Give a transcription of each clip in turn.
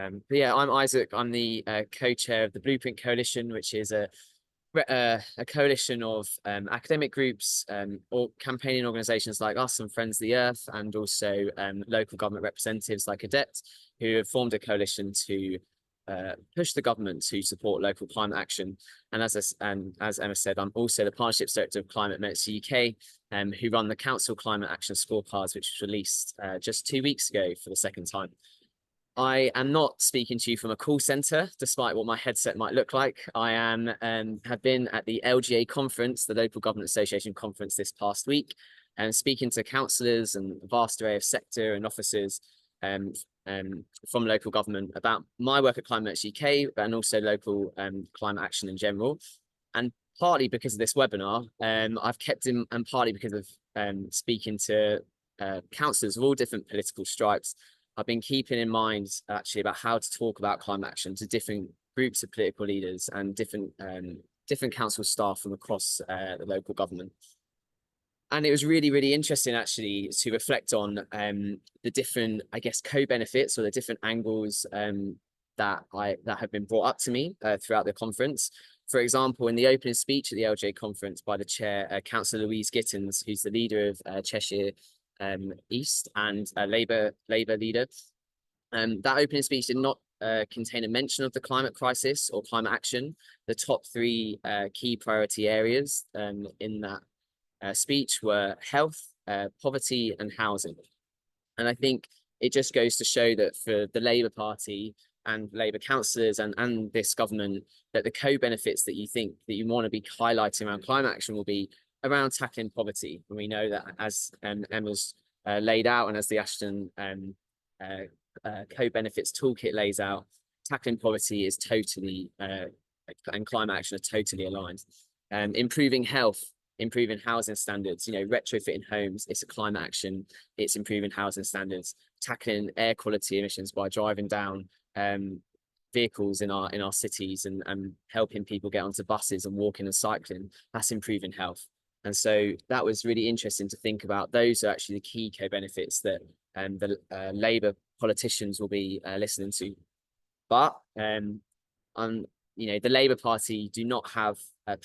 But yeah, I'm Isaac. I'm the co-chair of the Blueprint Coalition, which is a coalition of academic groups or campaigning organisations like us and Friends of the Earth, and also local government representatives like ADEPT, who have formed a coalition to push the government to support local climate action. And as Emma said, I'm also the Partnerships Director of Climate Minutes UK, who run the Council Climate Action Scorecards, which was released just 2 weeks ago for the second time. I am not speaking to you from a call center, despite what my headset might look like. I am have been at the LGA conference, the Local Government Association conference this past week, and speaking to councillors and a vast array of sector and officers from local government about my work at Climate UK, and also local climate action in general. And partly because of this webinar, I've kept in, and partly because of speaking to councillors of all different political stripes, I've been keeping in mind actually about how to talk about climate action to different groups of political leaders and different council staff from across the local government. And it was really, really interesting actually to reflect on the different, I guess, co-benefits or the different angles that have been brought up to me throughout the conference. For example, in the opening speech at the LGA conference by the chair, Councillor Louise Gittins, who's the leader of Cheshire East and a Labour leader. That opening speech did not contain a mention of the climate crisis or climate action, the top three key priority areas in that speech were health, poverty and housing. And I think it just goes to show that for the Labour Party and Labour councillors and this government, that the co-benefits that you think that you want to be highlighting around climate action will be around tackling poverty. And we know that, as Emma's laid out, and as the Ashton co-benefits toolkit lays out, tackling poverty is totally, and climate action are totally aligned. Improving health, improving housing standards, retrofitting homes, it's a climate action, it's improving housing standards. Tackling air quality emissions by driving down vehicles in our cities and helping people get onto buses and walking and cycling, that's improving health. And so that was really interesting to think about. Those are actually the key co-benefits that the Labour politicians will be listening to. But the Labour Party do not have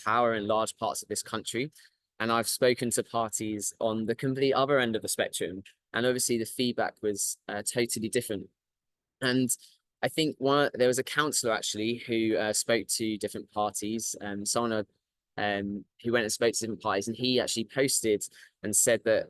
power in large parts of this country. And I've spoken to parties on the complete other end of the spectrum. And obviously the feedback was totally different. And I think there was a councillor actually who spoke to different parties, someone who went and spoke to different parties, and he actually posted and said that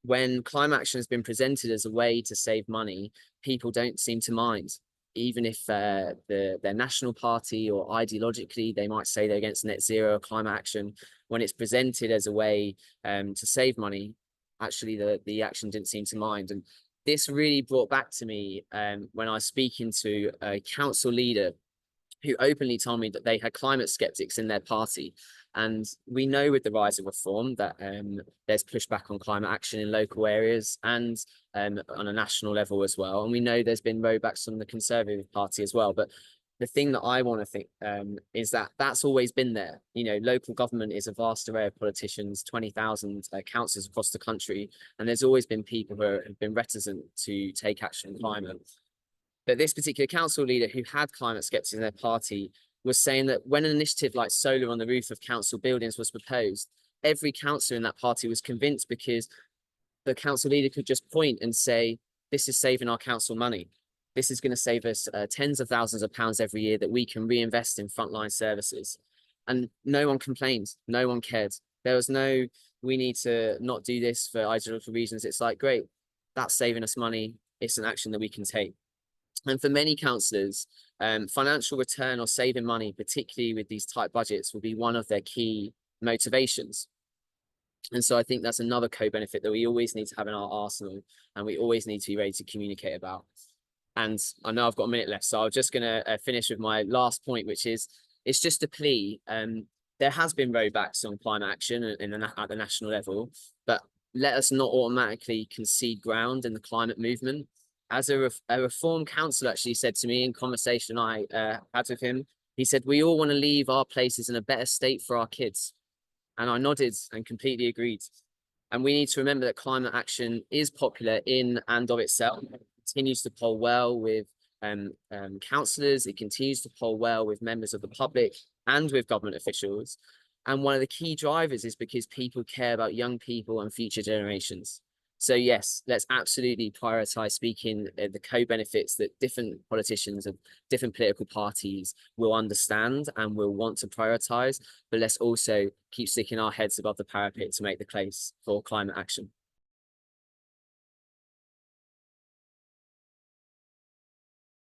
when climate action has been presented as a way to save money, people don't seem to mind. Even if their national party or ideologically they might say they're against net zero or climate action, when it's presented as a way to save money, actually the action didn't seem to mind. And this really brought back to me when I was speaking to a council leader who openly told me that they had climate skeptics in their party. And we know with the rise of reform that there's pushback on climate action in local areas and on a national level as well. And we know there's been rollbacks from the Conservative Party as well. But the thing that I want to think is that that's always been there. Local government is a vast array of politicians, 20,000 councillors across the country. And there's always been people who have been reticent to take action on climate. But this particular council leader who had climate skeptics in their party was saying that when an initiative like solar on the roof of council buildings was proposed, every councillor in that party was convinced because the council leader could just point and say, this is saving our council money. This is going to save us tens of thousands of pounds every year that we can reinvest in frontline services. And no one complained, no one cared. There was no, we need to not do this for ideological reasons. It's like, great, that's saving us money. It's an action that we can take. And for many councillors, financial return or saving money, particularly with these tight budgets, will be one of their key motivations. And so I think that's another co-benefit that we always need to have in our arsenal, and we always need to be ready to communicate about. And I know I've got a minute left, so I'm just going to finish with my last point, which is it's just a plea. There has been rollbacks on climate action at the national level, but let us not automatically concede ground in the climate movement. As a reform councillor actually said to me in conversation I had with him, he said, we all want to leave our places in a better state for our kids. And I nodded and completely agreed. And we need to remember that climate action is popular in and of itself. It continues to poll well with councillors. It continues to poll well with members of the public and with government officials. And one of the key drivers is because people care about young people and future generations. So yes, let's absolutely prioritize speaking the co-benefits that different politicians of different political parties will understand and will want to prioritize. But let's also keep sticking our heads above the parapet to make the case for climate action.